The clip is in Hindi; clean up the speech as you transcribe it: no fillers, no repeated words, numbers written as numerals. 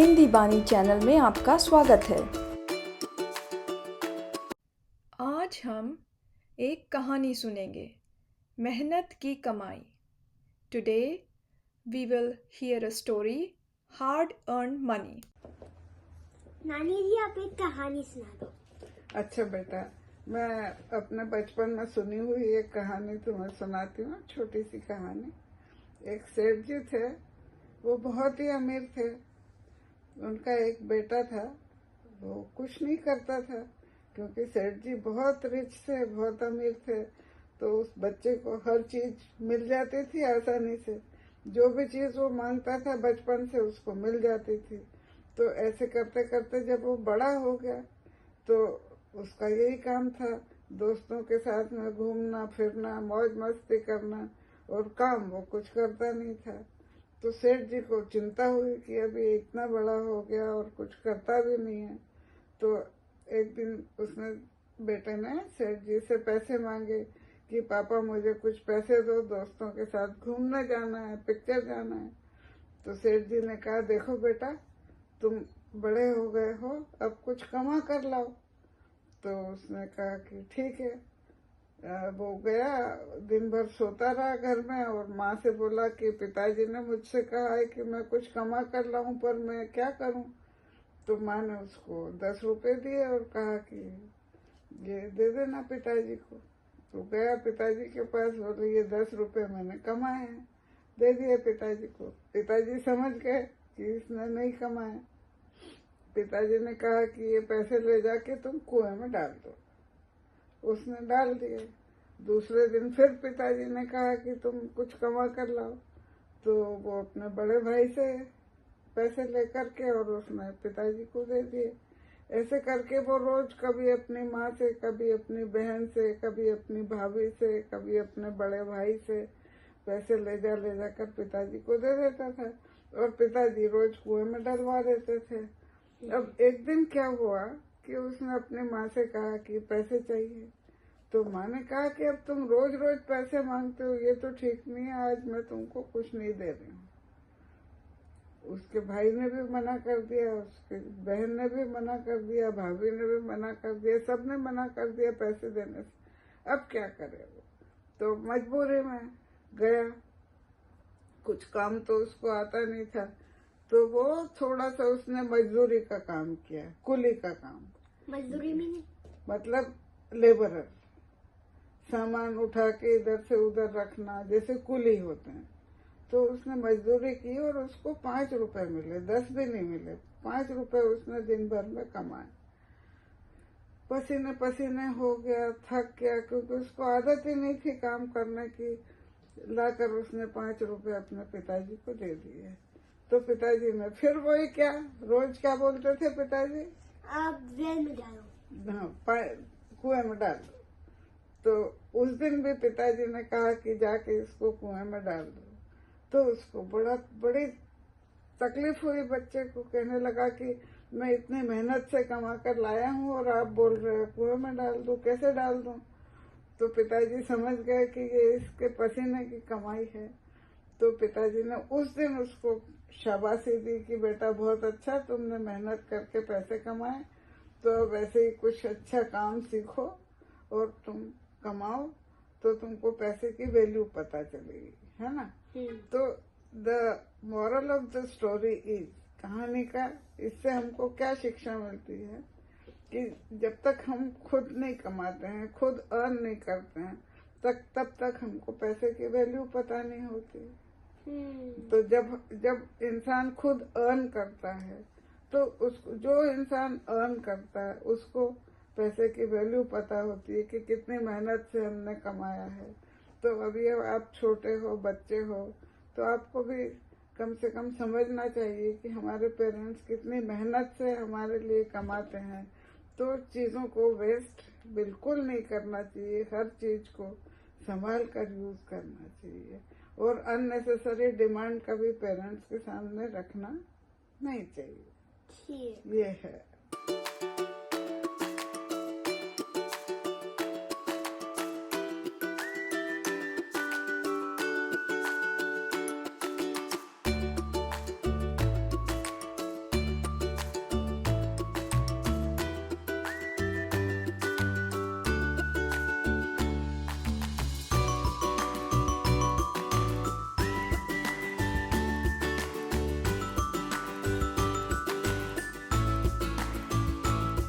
हिंदी बानी चैनल में आपका स्वागत है। आज हम एक कहानी सुनेंगे, मेहनत की कमाई। Today we will hear a story, hard earn money. नानी जी, आप एक कहानी सुना दो। अच्छा बेटा, मैं अपने बचपन में सुनी हुई एक कहानी तुम्हें सुनाती हूँ। छोटी सी कहानी। एक सेठ जी थे, वो बहुत ही अमीर थे। उनका एक बेटा था, वो कुछ नहीं करता था क्योंकि सेठ जी बहुत रिच थे, बहुत अमीर थे। तो उस बच्चे को हर चीज मिल जाती थी आसानी से। जो भी चीज वो मांगता था बचपन से उसको मिल जाती थी। तो ऐसे करते करते जब वो बड़ा हो गया तो उसका यही काम था, दोस्तों के साथ में घूमना फिरना, मौज मस्ती करना, और काम वो कुछ करता नहीं था। तो सेठ जी को चिंता हुई कि अभी इतना बड़ा हो गया और कुछ करता भी नहीं है। तो एक दिन उसने, बेटे ने सेठ जी से पैसे मांगे कि पापा मुझे कुछ पैसे दो, दोस्तों के साथ घूमने जाना है, पिक्चर जाना है। तो सेठ जी ने कहा, देखो बेटा, तुम बड़े हो गए हो, अब कुछ कमा कर लाओ। तो उसने कहा कि ठीक है। वो गया, दिन भर सोता रहा घर में, और माँ से बोला कि पिताजी ने मुझसे कहा है कि मैं कुछ कमा कर लाऊं, पर मैं क्या करूं। तो माँ ने उसको 10 रुपए दिए और कहा कि ये दे देना पिताजी को। तो गया पिताजी के पास, बोले ये 10 रुपए मैंने कमाए हैं, दे दिए पिताजी को। पिताजी समझ गए कि इसने नहीं कमाए। पिताजी ने कहा कि ये पैसे ले जाके तुम कुएं में डाल दो। उसने डाल दिए। दूसरे दिन फिर पिताजी ने कहा कि तुम कुछ कमा कर लाओ। तो वो अपने बड़े भाई से पैसे लेकर के और उसने पिताजी को दे दिए। ऐसे करके वो रोज कभी अपनी माँ से, कभी अपनी बहन से, कभी अपनी भाभी से, कभी अपने बड़े भाई से पैसे ले जा कर पिताजी को दे देता था, और पिताजी रोज कुएं में डलवा देते थे। अब एक दिन क्या हुआ कि उसने अपनी माँ से कहा कि पैसे चाहिए। तो माँ ने कहा कि अब तुम रोज रोज पैसे मांगते हो, ये तो ठीक नहीं है, आज मैं तुमको कुछ नहीं दे रही हूँ। उसके भाई ने भी मना कर दिया, उसके बहन ने भी मना कर दिया, भाभी ने भी मना कर दिया, सबने मना कर दिया पैसे देने से। अब क्या करे वो? तो मजबूरी में गया। कुछ काम तो उसको आता नहीं था, तो वो थोड़ा सा उसने मजदूरी का काम किया, कुली का काम। मजदूरी में नहीं, मतलब लेबरर, सामान उठा के इधर से उधर रखना, जैसे कुली होते हैं। तो उसने मजदूरी की और उसको 5 रुपए मिले, 10 भी नहीं मिले, 5 रुपए उसने दिन भर में कमाए। पसीने पसीने हो गया, थक गया, क्योंकि उसको आदत ही नहीं थी काम करने की। लाकर उसने 5 रुपए अपने पिताजी को दे दिए। तो पिताजी ने फिर वही, क्या रोज क्या बोलते थे पिताजी, आप वेल में डालो। हाँ, कुएं में डाल दो। तो उस दिन भी पिताजी ने कहा कि जाके इसको कुएं में डाल दो। तो उसको बड़ी तकलीफ हुई। बच्चे को कहने लगा कि मैं इतनी मेहनत से कमा कर लाया हूँ और आप बोल रहे हो कुएं में डाल दो, कैसे डाल दूं। तो पिताजी समझ गए कि ये इसके पसीने की कमाई है। तो पिताजी ने उस दिन उसको शाबाशी दी कि बेटा बहुत अच्छा, तुमने मेहनत करके पैसे कमाए, तो वैसे ही कुछ अच्छा काम सीखो और तुम कमाओ, तो तुमको पैसे की वैल्यू पता चलेगी, है ना। तो the moral of the story is, कहानी का इससे हमको क्या शिक्षा मिलती है कि जब तक हम खुद नहीं कमाते हैं, खुद अर्न नहीं करते हैं, तब तक हमको पैसे की वैल्यू पता नहीं होती। तो जब इंसान खुद अर्न करता है, तो उसको, जो इंसान अर्न करता है उसको पैसे की वैल्यू पता होती है कि कितनी मेहनत से हमने कमाया है। तो अभी आप छोटे हो, बच्चे हो, तो आपको भी कम से कम समझना चाहिए कि हमारे पेरेंट्स कितनी मेहनत से हमारे लिए कमाते हैं। तो चीज़ों को वेस्ट बिल्कुल नहीं करना चाहिए, हर चीज को संभाल कर यूज करना चाहिए, और अननेसेसरी डिमांड कभी पेरेंट्स के सामने रखना नहीं चाहिए। ये है।